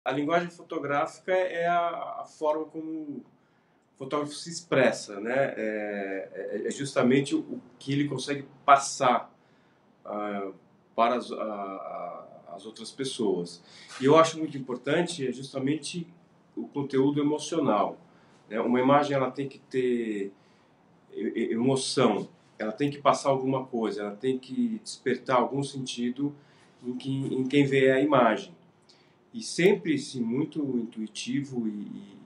A linguagem fotográfica é a forma como o fotógrafo se expressa, né? É justamente o que ele consegue passar para as outras pessoas. E eu acho muito importante justamente o conteúdo emocional, né? Uma imagem ela tem que ter emoção, ela tem que passar alguma coisa, ela tem que despertar algum sentido em quem vê a imagem. E sempre sim, muito intuitivo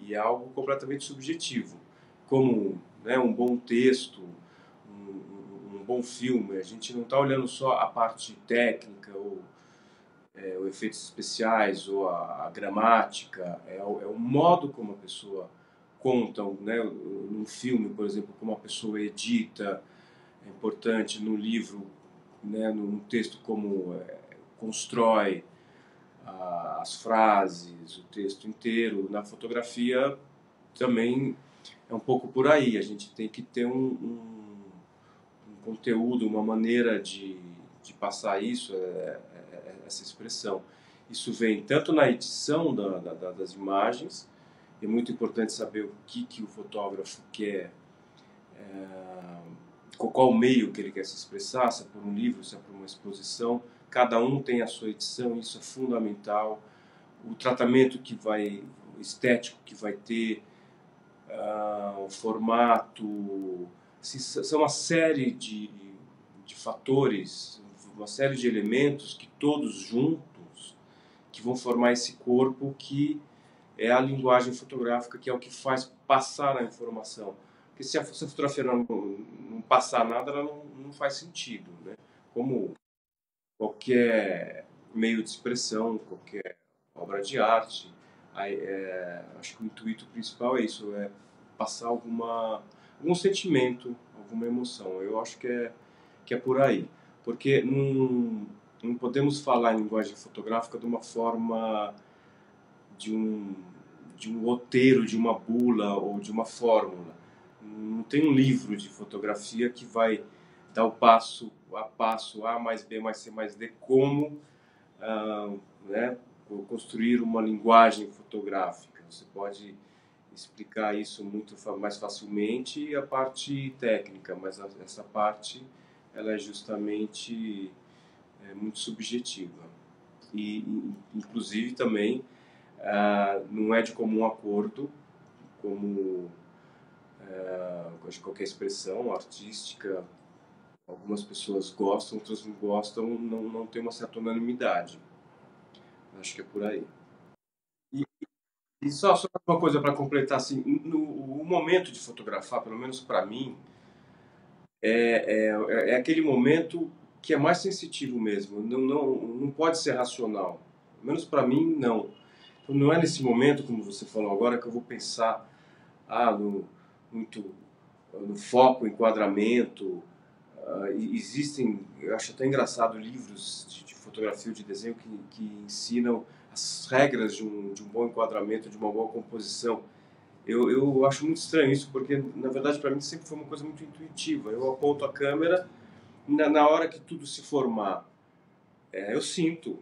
e algo completamente subjetivo, como, né, um bom texto, um bom filme. A gente não está olhando só a parte técnica ou os efeitos especiais ou a gramática, é o modo como a pessoa conta, né, num filme, por exemplo, como a pessoa edita, é importante no livro, né, num texto como constrói as frases, o texto inteiro. Na fotografia também é um pouco por aí. A gente tem que ter um conteúdo, uma maneira de passar isso, essa expressão. Isso vem tanto na edição das imagens, é muito importante saber o que o fotógrafo quer, qual meio que ele quer se expressar, se é por um livro, se é por uma exposição. Cada um tem a sua edição, isso é fundamental. O tratamento estético que vai ter, o formato, são uma série de fatores, uma série de elementos que todos juntos que vão formar esse corpo que é a linguagem fotográfica, que é o que faz passar a informação. Porque se a fotografia não passar nada, ela não faz sentido, né? Como qualquer meio de expressão, qualquer obra de arte, acho que o intuito principal é isso, é passar algum sentimento, alguma emoção. Eu acho que é por aí. Porque não podemos falar em linguagem fotográfica de uma forma de um roteiro, de uma bula ou de uma fórmula. Não tem um livro de fotografia que vai dar o passo a passo, A mais B mais C mais D, como né, construir uma linguagem fotográfica. Você pode explicar isso muito mais facilmente, e a parte técnica, mas essa parte ela é justamente muito subjetiva. E inclusive também não é de comum acordo, como qualquer expressão artística. Algumas pessoas gostam, outras não gostam, não tem uma certa unanimidade. Acho que é por aí. E só uma coisa para completar, assim, o momento de fotografar, pelo menos para mim, é aquele momento que é mais sensitivo mesmo, não pode ser racional. Pelo menos para mim, não. Então, não é nesse momento, como você falou agora, que eu vou pensar muito no foco, enquadramento. Existem, eu acho até engraçado, livros de fotografia ou de desenho que ensinam as regras de um bom enquadramento, de uma boa composição. Eu acho muito estranho isso, porque na verdade para mim sempre foi uma coisa muito intuitiva. Eu aponto a câmera, na hora que tudo se formar, eu sinto,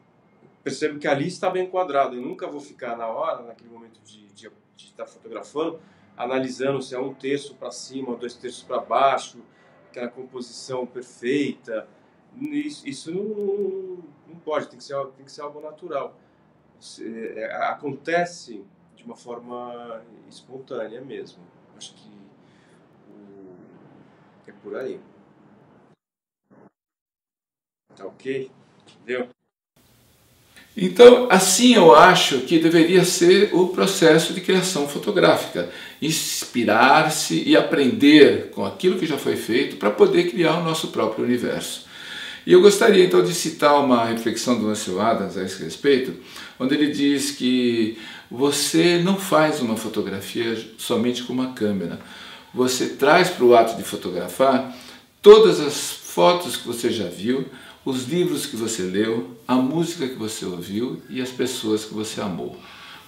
percebo que ali está bem enquadrado. Eu nunca vou ficar na hora, naquele momento de estar fotografando, analisando se é um terço para cima, 2 terços para baixo, aquela composição perfeita. Isso não pode, tem que ser algo natural. Acontece de uma forma espontânea mesmo. Acho que é por aí. Tá ok? Entendeu? Então, assim eu acho que deveria ser o processo de criação fotográfica. Inspirar-se e aprender com aquilo que já foi feito para poder criar o nosso próprio universo. E eu gostaria então de citar uma reflexão do Ansel Adams a esse respeito, onde ele diz que você não faz uma fotografia somente com uma câmera. Você traz para o ato de fotografar todas as fotos que você já viu, os livros que você leu, a música que você ouviu e as pessoas que você amou.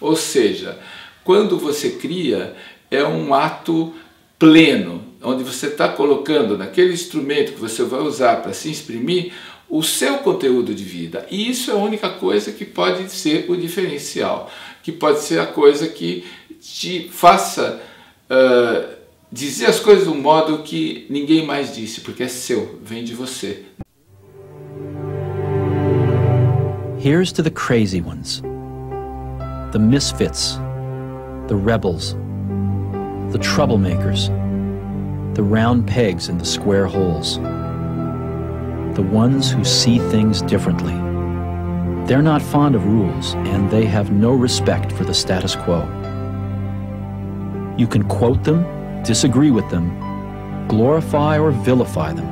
Ou seja, quando você cria, é um ato pleno, onde você está colocando naquele instrumento que você vai usar para se exprimir o seu conteúdo de vida. E isso é a única coisa que pode ser o diferencial, que pode ser a coisa que te faça dizer as coisas de um modo que ninguém mais disse, porque é seu, vem de você. Here's to the crazy ones, the misfits, the rebels, the troublemakers, the round pegs in the square holes, the ones who see things differently. They're not fond of rules, and they have no respect for the status quo. You can quote them, disagree with them, glorify or vilify them.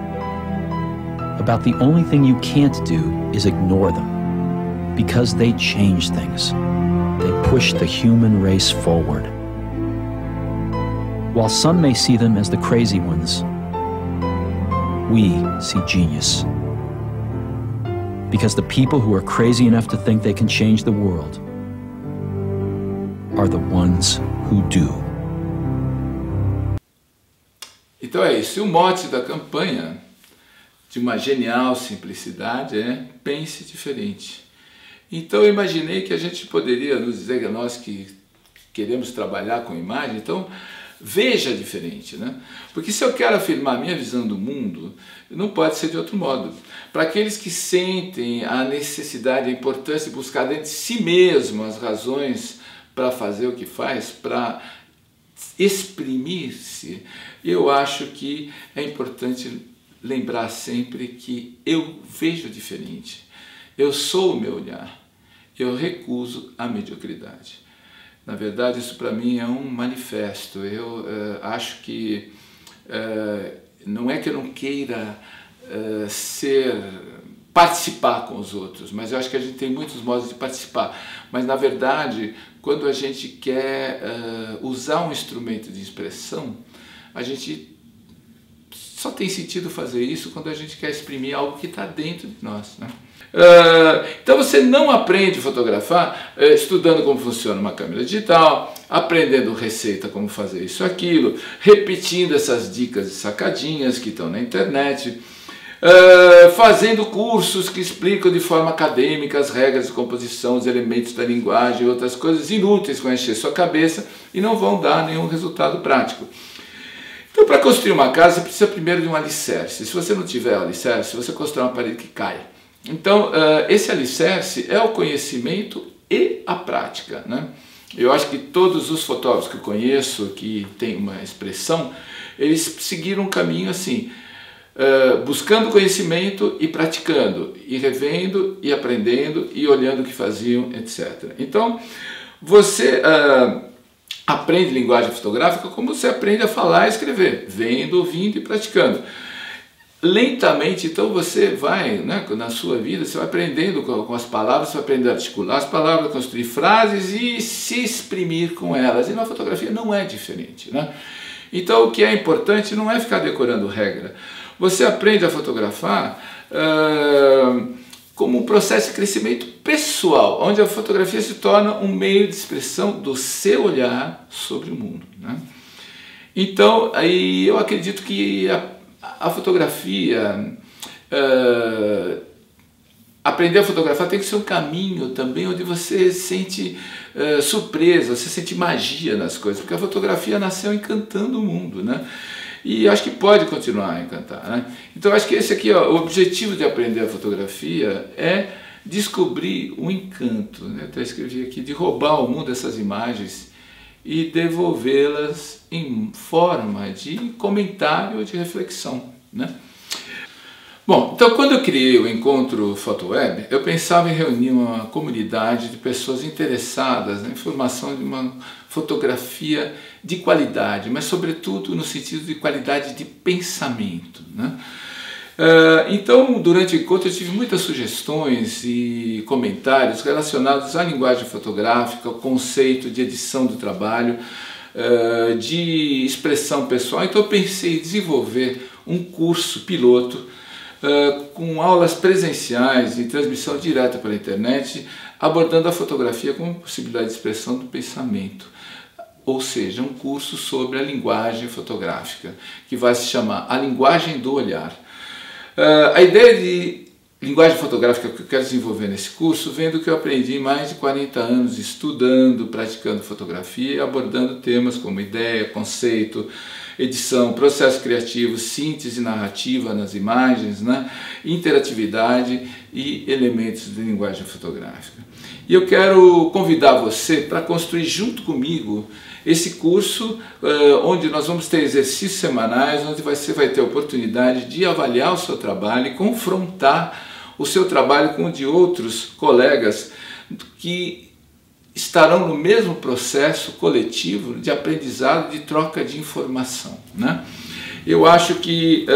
About the only thing you can't do is ignore them, because they change things. They push the human race forward. While some may see them as the crazy ones, we see genius. Because the people who are crazy enough to think they can change the world are the ones who do. Então é isso. E o mote da campanha de uma genial simplicidade é pense diferente. Então eu imaginei que a gente poderia nos dizer, nós que queremos trabalhar com imagem, então veja diferente, né? Porque se eu quero afirmar a minha visão do mundo, não pode ser de outro modo. Para aqueles que sentem a necessidade, a importância de buscar dentro de si mesmo as razões para fazer o que faz, para exprimir-se, eu acho que é importante lembrar sempre que eu vejo diferente. Eu sou o meu olhar. Eu recuso a mediocridade. Na verdade, isso para mim é um manifesto. Eu acho que não é que eu não queira participar com os outros, mas eu acho que a gente tem muitos modos de participar. Mas, na verdade, quando a gente quer usar um instrumento de expressão, a gente só tem sentido fazer isso quando a gente quer exprimir algo que está dentro de nós, né? Então você não aprende a fotografar estudando como funciona uma câmera digital, aprendendo receita, como fazer isso ou aquilo, repetindo essas dicas e sacadinhas que estão na internet, fazendo cursos que explicam de forma acadêmica as regras de composição, os elementos da linguagem e outras coisas inúteis que vão encher sua cabeça e não vão dar nenhum resultado prático. Então, para construir uma casa, você precisa primeiro de um alicerce. Se você não tiver alicerce, você constrói uma parede que cai. Então, esse alicerce é o conhecimento e a prática, né? Eu acho que todos os fotógrafos que eu conheço, que têm uma expressão, eles seguiram um caminho assim, buscando conhecimento e praticando, e revendo, e aprendendo, e olhando o que faziam, etc. Então, você aprende linguagem fotográfica como você aprende a falar e escrever, vendo, ouvindo e praticando. Lentamente, então, você vai, né, na sua vida, você vai aprendendo com as palavras, você vai aprender a articular as palavras, construir frases e se exprimir com elas. E na fotografia não é diferente, né? Então, o que é importante não é ficar decorando regra. Você aprende a fotografar como um processo de crescimento pessoal, onde a fotografia se torna um meio de expressão do seu olhar sobre o mundo, né? Então, aí eu acredito que a fotografia, aprender a fotografar tem que ser um caminho também onde você sente surpresa, você sente magia nas coisas, porque a fotografia nasceu encantando o mundo, né? E acho que pode continuar a encantar, né? Então acho que esse aqui, ó, o objetivo de aprender a fotografia é descobrir o encanto, né? Eu até escrevi aqui, de roubar ao mundo essas imagens e devolvê-las em forma de comentário ou de reflexão, né? Bom, então quando eu criei o Encontro Fotoweb, eu pensava em reunir uma comunidade de pessoas interessadas na formação de uma fotografia de qualidade, mas sobretudo no sentido de qualidade de pensamento, né? Então, durante o encontro eu tive muitas sugestões e comentários relacionados à linguagem fotográfica, ao conceito de edição do trabalho, de expressão pessoal. Então eu pensei em desenvolver um curso piloto com aulas presenciais e transmissão direta pela internet, abordando a fotografia como possibilidade de expressão do pensamento. Ou seja, um curso sobre a linguagem fotográfica, que vai se chamar A Linguagem do Olhar. A ideia de linguagem fotográfica que eu quero desenvolver nesse curso vem do que eu aprendi em mais de 40 anos estudando, praticando fotografia e abordando temas como ideia, conceito, edição, processo criativo, síntese narrativa nas imagens, né? Interatividade e elementos de linguagem fotográfica. E eu quero convidar você para construir junto comigo esse curso, onde nós vamos ter exercícios semanais, onde você vai ter a oportunidade de avaliar o seu trabalho e confrontar o seu trabalho com o de outros colegas que estarão no mesmo processo coletivo de aprendizado, de troca de informação, né? Eu acho que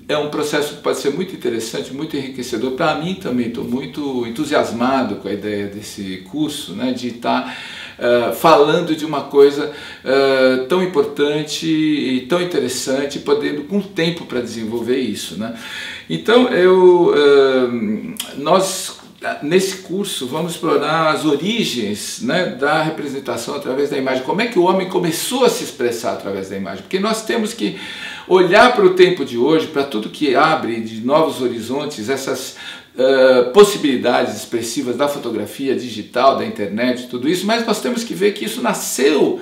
é um processo que pode ser muito interessante, muito enriquecedor. Para mim também, estou muito entusiasmado com a ideia desse curso, né, de estar falando de uma coisa tão importante e tão interessante, podendo com tempo para desenvolver isso, né? Então, nós nesse curso vamos explorar as origens, né, da representação através da imagem, como é que o homem começou a se expressar através da imagem, porque nós temos que olhar para o tempo de hoje, para tudo que abre de novos horizontes, essas possibilidades expressivas da fotografia digital, da internet, tudo isso, mas nós temos que ver que isso nasceu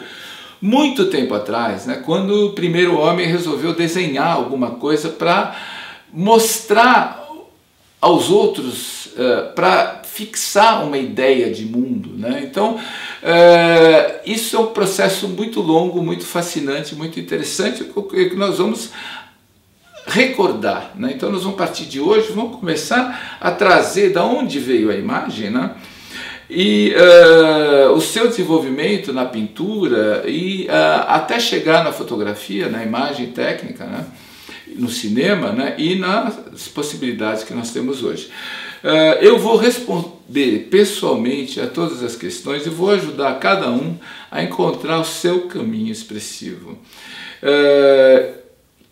muito tempo atrás, né, quando o primeiro homem resolveu desenhar alguma coisa para mostrar aos outros, para fixar uma ideia de mundo, né? Então, isso é um processo muito longo, muito fascinante, muito interessante, que nós vamos recordar, né? Então nós vamos partir de hoje, vamos começar a trazer de onde veio a imagem, né? E o seu desenvolvimento na pintura e até chegar na fotografia, na imagem técnica, né? No cinema, né? E nas possibilidades que nós temos hoje. Eu vou responder pessoalmente a todas as questões e vou ajudar cada um a encontrar o seu caminho expressivo,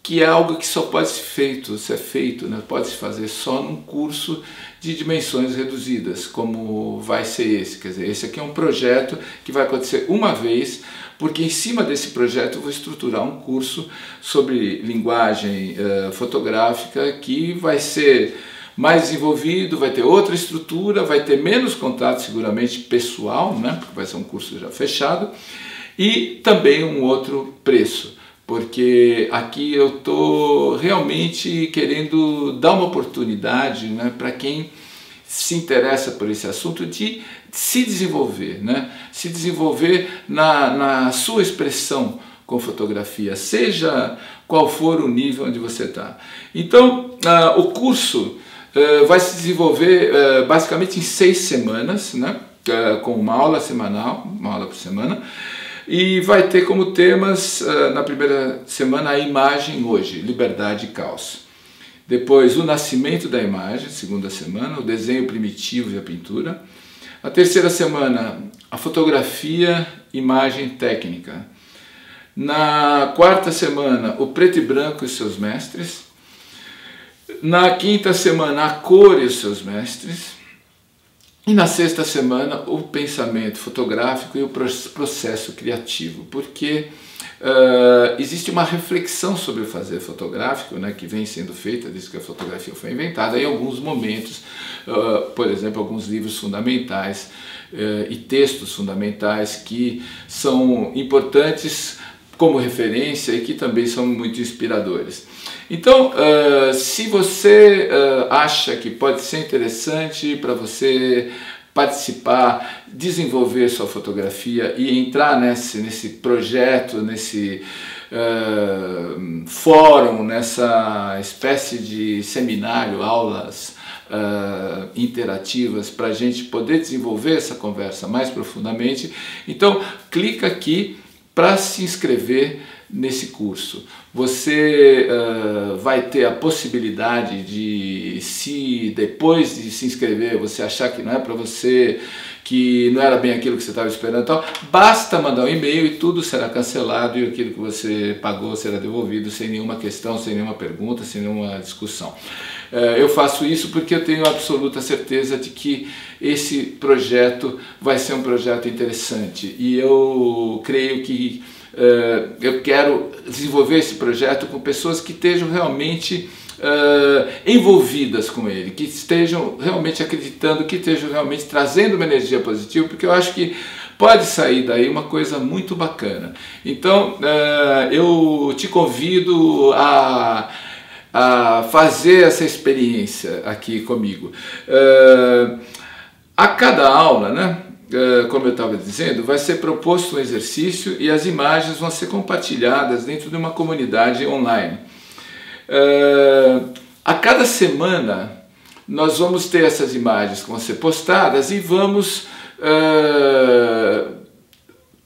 que é algo que só pode ser feito, né? Pode se fazer só num curso de dimensões reduzidas, como vai ser esse. Quer dizer, esse aqui é um projeto que vai acontecer uma vez, porque em cima desse projeto eu vou estruturar um curso sobre linguagem fotográfica que vai ser mais desenvolvido, vai ter outra estrutura, vai ter menos contato seguramente pessoal, né, porque vai ser um curso já fechado, e também um outro preço, porque aqui eu estou realmente querendo dar uma oportunidade, né, para quem se interessa por esse assunto de se desenvolver, né, se desenvolver na sua expressão com fotografia, seja qual for o nível onde você está. Então, o curso vai se desenvolver basicamente em 6 semanas, né? Com uma aula semanal, uma aula por semana, e vai ter como temas, na primeira semana, a imagem hoje, liberdade e caos. Depois, o nascimento da imagem, segunda semana, o desenho primitivo e a pintura. A terceira semana, a fotografia, imagem técnica. Na quarta semana, o preto e branco e seus mestres. Na quinta semana, a cor e os seus mestres. E na sexta semana, o pensamento fotográfico e o processo criativo, porque existe uma reflexão sobre o fazer fotográfico, né, que vem sendo feita desde que a fotografia foi inventada, em alguns momentos, por exemplo, alguns livros fundamentais e textos fundamentais que são importantes como referência e que também são muito inspiradores. Então, se você acha que pode ser interessante para você participar, desenvolver sua fotografia e entrar nesse projeto, nesse fórum, nessa espécie de seminário, aulas interativas para a gente poder desenvolver essa conversa mais profundamente, então clica aqui para se inscrever nesse curso. Você vai ter a possibilidade de, se depois de se inscrever você achar que não é para você, que não era bem aquilo que você estava esperando, então, basta mandar um e-mail e tudo será cancelado e aquilo que você pagou será devolvido sem nenhuma questão, sem nenhuma pergunta, sem nenhuma discussão. Eu faço isso porque eu tenho absoluta certeza de que esse projeto vai ser um projeto interessante e eu creio que eu quero desenvolver esse projeto com pessoas que estejam realmente envolvidas com ele, que estejam realmente acreditando, que estejam realmente trazendo uma energia positiva, porque eu acho que pode sair daí uma coisa muito bacana. Então, eu te convido a fazer essa experiência aqui comigo. A cada aula, né, como eu estava dizendo, vai ser proposto um exercício e as imagens vão ser compartilhadas dentro de uma comunidade online. A cada semana nós vamos ter essas imagens que vão ser postadas e vamos...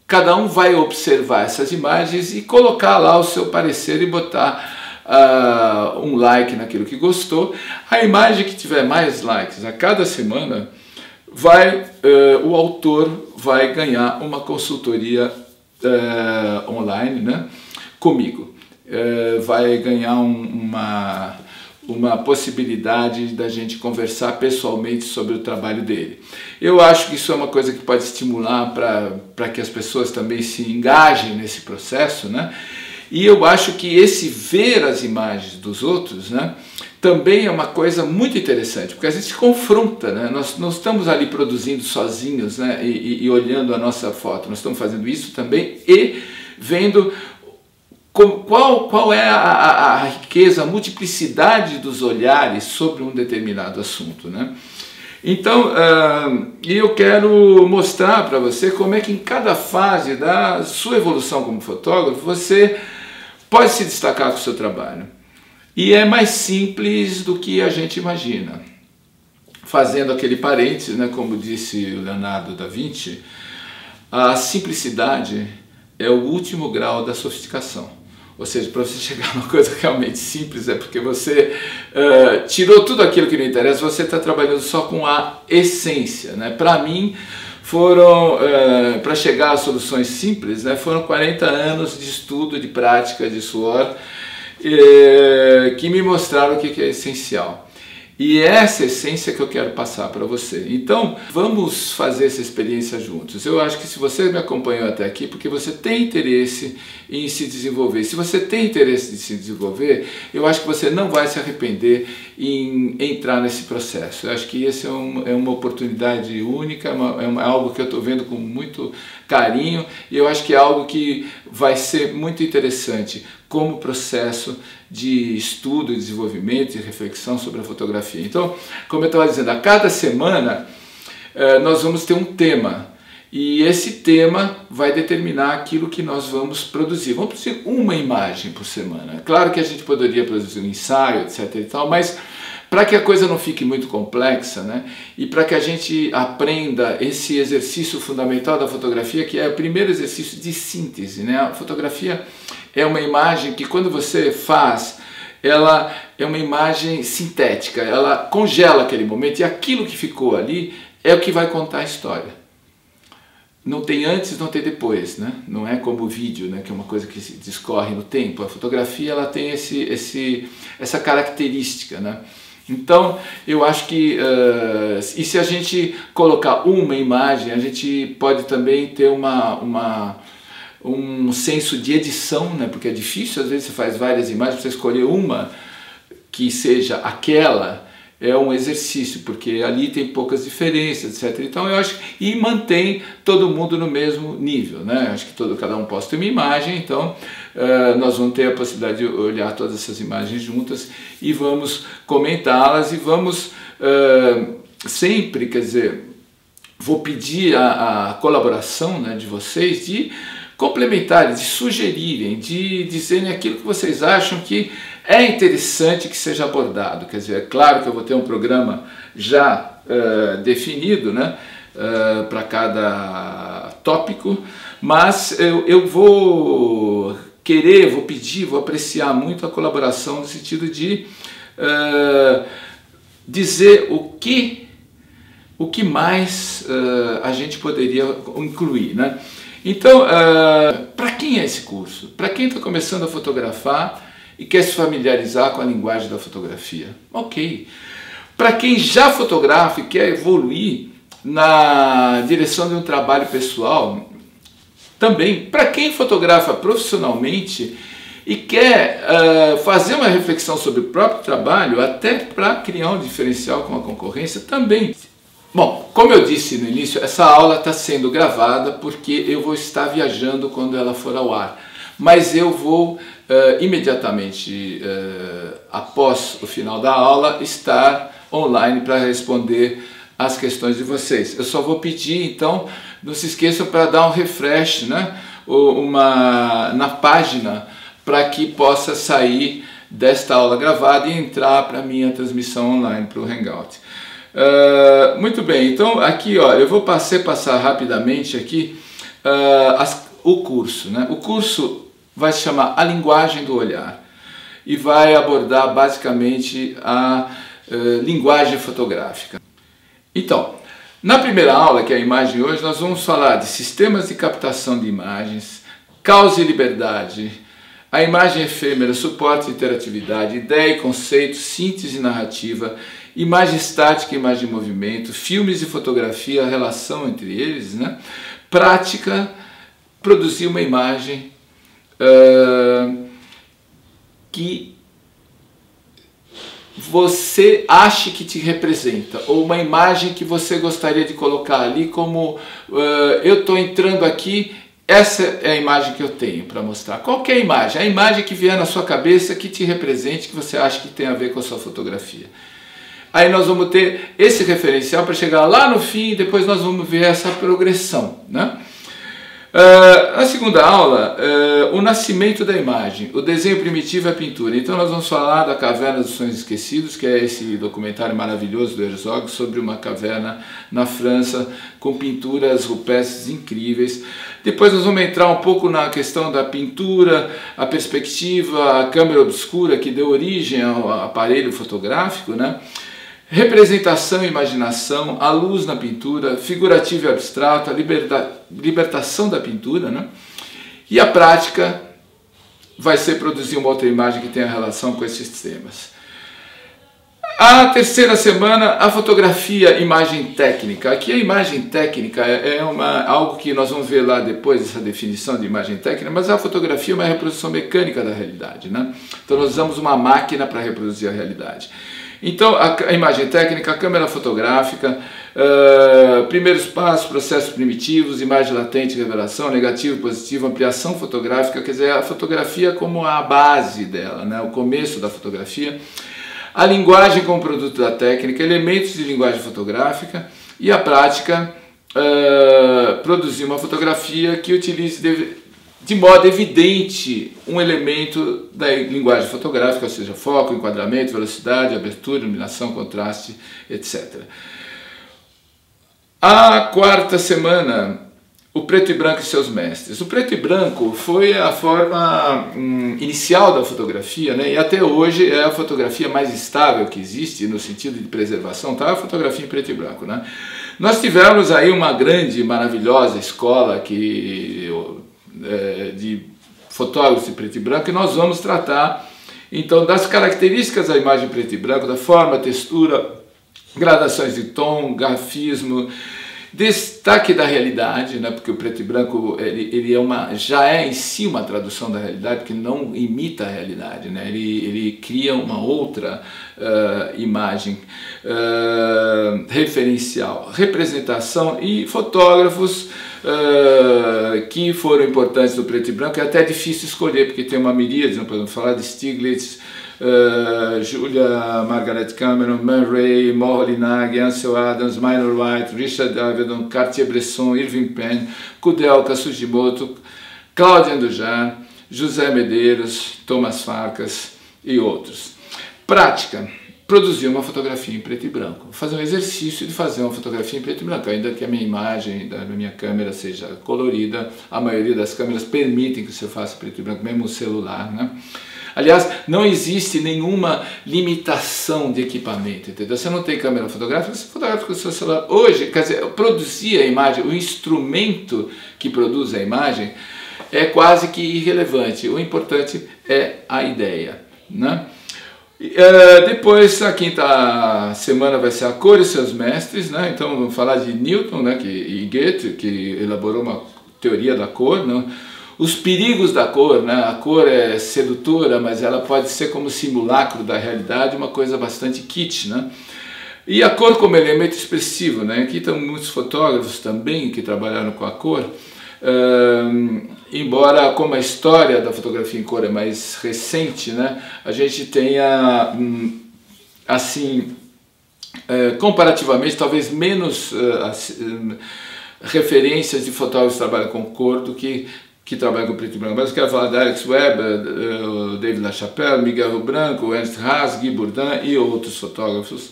cada um vai observar essas imagens e colocar lá o seu parecer e botar um like naquilo que gostou. A imagem que tiver mais likes a cada semana, o autor vai ganhar uma consultoria online, né, comigo. Vai ganhar uma possibilidade da gente conversar pessoalmente sobre o trabalho dele. Eu acho que isso é uma coisa que pode estimular para que as pessoas também se engajem nesse processo, né? E eu acho que esse ver as imagens dos outros, né, também é uma coisa muito interessante, porque a gente se confronta, né? Nós não estamos ali produzindo sozinhos, né, e olhando a nossa foto, nós estamos fazendo isso também e vendo qual é a riqueza, a multiplicidade dos olhares sobre um determinado assunto, né? Então, eu quero mostrar para você como é que em cada fase da sua evolução como fotógrafo, você pode se destacar com o seu trabalho. E é mais simples do que a gente imagina. Fazendo aquele parênteses, né, como disse o Leonardo da Vinci, a simplicidade é o último grau da sofisticação. Ou seja, para você chegar numa coisa realmente simples, é porque você tirou tudo aquilo que não interessa, você está trabalhando só com a essência, né? Para mim, para chegar a soluções simples, né, foram 40 anos de estudo, de prática, de suor, que me mostraram o que é essencial. E é essa essência que eu quero passar para você. Então, vamos fazer essa experiência juntos. Eu acho que se você me acompanhou até aqui, porque você tem interesse em se desenvolver. Se você tem interesse em se desenvolver, eu acho que você não vai se arrepender em entrar nesse processo. Eu acho que essa é uma oportunidade única, é algo que eu estou vendo com muito carinho, e eu acho que é algo que vai ser muito interessante como processo de estudo, desenvolvimento e reflexão sobre a fotografia. Então, como eu estava dizendo, a cada semana nós vamos ter um tema, e esse tema vai determinar aquilo que nós vamos produzir. Vamos produzir uma imagem por semana. Claro que a gente poderia produzir um ensaio, etc. e tal, mas para que a coisa não fique muito complexa, né, e para que a gente aprenda esse exercício fundamental da fotografia, que é o primeiro exercício de síntese, né? A fotografia é uma imagem que, quando você faz, ela é uma imagem sintética, ela congela aquele momento, e aquilo que ficou ali é o que vai contar a história. Não tem antes, não tem depois, né? Não é como o vídeo, né, que é uma coisa que se discorre no tempo. A fotografia, ela tem essa característica, né? Então, eu acho que, e se a gente colocar uma imagem, a gente pode também ter um senso de edição, né? Porque é difícil, às vezes você faz várias imagens, você escolher uma que seja aquela, é um exercício, porque ali tem poucas diferenças, etc. Então eu acho, e mantém todo mundo no mesmo nível, né? Acho que cada um posta uma imagem, então nós vamos ter a possibilidade de olhar todas essas imagens juntas e vamos comentá-las, e vamos sempre, quer dizer, vou pedir a colaboração, né, de vocês, de complementarem, de sugerirem, de dizerem aquilo que vocês acham que é interessante que seja abordado. Quer dizer, é claro que eu vou ter um programa já definido, né, para cada tópico, mas eu vou pedir, vou apreciar muito a colaboração no sentido de dizer o que mais a gente poderia incluir, né? Então, para quem é esse curso? Para quem está começando a fotografar e quer se familiarizar com a linguagem da fotografia? Ok. Para quem já fotografa e quer evoluir na direção de um trabalho pessoal? Também. Para quem fotografa profissionalmente e quer fazer uma reflexão sobre o próprio trabalho, até para criar um diferencial com a concorrência também. Bom, como eu disse no início, essa aula está sendo gravada porque eu vou estar viajando quando ela for ao ar. Mas eu vou imediatamente, após o final da aula, estar online para responder as questões de vocês. Eu só vou pedir, então, não se esqueçam para dar um refresh, né, na página, para que possa sair desta aula gravada e entrar para a minha transmissão online para o Hangout. Muito bem, então aqui ó, eu vou passar rapidamente aqui o curso, né? O curso vai se chamar A Linguagem do Olhar e vai abordar basicamente a linguagem fotográfica. Então, na primeira aula, que é a imagem hoje, nós vamos falar de sistemas de captação de imagens, causa e liberdade, a imagem efêmera, suporte e interatividade, ideia e conceito, síntese narrativa, imagem estática e imagem em movimento, filmes e fotografia, a relação entre eles, né? Prática, produzir uma imagem que você ache que te representa, ou uma imagem que você gostaria de colocar ali como eu estou entrando aqui, essa é a imagem que eu tenho para mostrar. Qualquer imagem, a imagem que vier na sua cabeça que te represente, que você acha que tem a ver com a sua fotografia. Aí nós vamos ter esse referencial para chegar lá no fim e depois nós vamos ver essa progressão, né? Na segunda aula, o nascimento da imagem, o desenho primitivo e a pintura. Então nós vamos falar da Caverna dos Sonhos Esquecidos, que é esse documentário maravilhoso do Herzog sobre uma caverna na França com pinturas rupestres incríveis. Depois nós vamos entrar um pouco na questão da pintura, a perspectiva, a câmera obscura que deu origem ao aparelho fotográfico, né? Representação e imaginação, a luz na pintura, figurativo e abstrato, a libertação da pintura, né? E a prática vai ser produzir uma outra imagem que tenha relação com esses temas. A terceira semana, a fotografia, imagem técnica. Aqui a imagem técnica é algo que nós vamos ver lá depois, essa definição de imagem técnica, mas a fotografia é uma reprodução mecânica da realidade, né? Então nós usamos uma máquina para reproduzir a realidade. Então, a imagem técnica, a câmera fotográfica, primeiros passos, processos primitivos, imagem latente, revelação, negativo, positivo, ampliação fotográfica, quer dizer, a fotografia como a base dela, né, o começo da fotografia, a linguagem como produto da técnica, elementos de linguagem fotográfica e a prática, produzir uma fotografia que utilize de modo evidente um elemento da linguagem fotográfica, ou seja, foco, enquadramento, velocidade, abertura, iluminação, contraste, etc. A quarta semana, o preto e branco e seus mestres. O preto e branco foi a forma inicial da fotografia, né? E até hoje é a fotografia mais estável que existe no sentido de preservação, tá? A fotografia em preto e branco, né? Nós tivemos aí uma grande, maravilhosa escola de fotógrafos em preto e branco, e nós vamos tratar então das características da imagem preto e branco, da forma, textura, gradações de tom, grafismo, destaque da realidade, né? Porque o preto e branco ele já é em si uma tradução da realidade, porque não imita a realidade, né? Ele cria uma outra imagem referencial, representação e fotógrafos que foram importantes do preto e branco. É até difícil escolher, porque tem uma miríade, não podemos falar de Stiglitz, Julia Margaret Cameron, Man Ray, Molly Nagy, Ansel Adams, Minor White, Richard Avedon, Cartier-Bresson, Irving Penn, Kudelka, Sugimoto, Cláudia Andujar, José Medeiros, Thomas Farkas e outros. Prática. Produzir uma fotografia em preto e branco. Fazer um exercício de fazer uma fotografia em preto e branco, ainda que a minha imagem da minha câmera seja colorida, a maioria das câmeras permitem que você faça preto e branco, mesmo o celular, né? Aliás, não existe nenhuma limitação de equipamento, entendeu? Você não tem câmera fotográfica, você fotografa com o seu celular. Hoje, quer dizer, produzir a imagem, o instrumento que produz a imagem é quase que irrelevante. O importante é a ideia, né? Depois, a quinta semana vai ser a cor e seus mestres, né? Então vamos falar de Newton, né, e Goethe, que elaborou uma teoria da cor, né? os perigos da cor, né? A cor é sedutora, mas ela pode ser como simulacro da realidade, uma coisa bastante kitsch, né? E a cor como elemento expressivo, né? Aqui estão muitos fotógrafos também que trabalharam com a cor, embora como a história da fotografia em cor é mais recente, né? A gente tenha, assim, comparativamente, talvez menos referências de fotógrafos que trabalham com cor do que trabalham com preto e branco. Mas eu quero falar da Alex Webb, David LaChapelle, Miguel Rio Branco, Ernst Haas, Guy Bourdin e outros fotógrafos.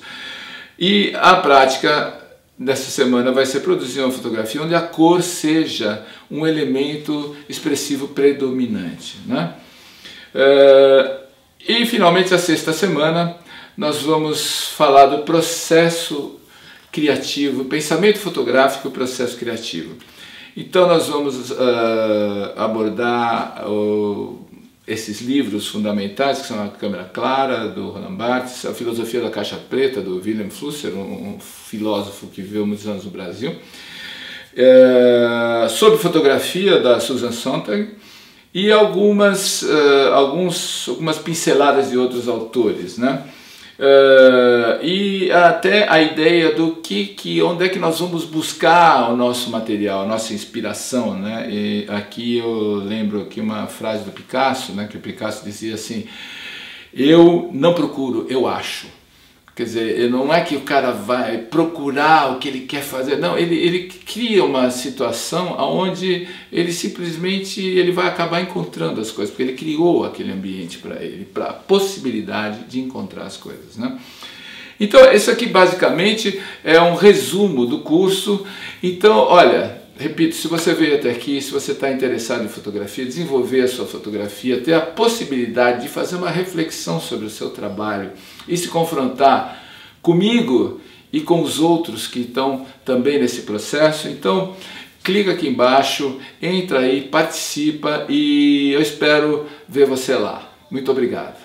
E a prática dessa semana vai ser produzir uma fotografia onde a cor seja um elemento expressivo predominante, né? E finalmente a sexta semana nós vamos falar do processo criativo, pensamento fotográfico e processo criativo. Então nós vamos abordar esses livros fundamentais, que são A Câmera Clara, do Roland Barthes, A Filosofia da Caixa Preta, do Wilhelm Flusser, um filósofo que viveu muitos anos no Brasil, sobre fotografia, da Susan Sontag, e algumas pinceladas de outros autores, né? E até a ideia do onde é que nós vamos buscar o nosso material, a nossa inspiração, né? E aqui eu lembro aqui uma frase do Picasso, né? Que o Picasso dizia assim: eu não procuro, eu acho. Quer dizer, não é que o cara vai procurar o que ele quer fazer, não, ele cria uma situação onde ele simplesmente vai acabar encontrando as coisas, porque ele criou aquele ambiente para ele, para a possibilidade de encontrar as coisas, né? Então, isso aqui basicamente é um resumo do curso. Então, olha, repito, se você veio até aqui, se você está interessado em fotografia, desenvolver a sua fotografia, ter a possibilidade de fazer uma reflexão sobre o seu trabalho e se confrontar comigo e com os outros que estão também nesse processo, então clica aqui embaixo, entra aí, participa e eu espero ver você lá. Muito obrigado.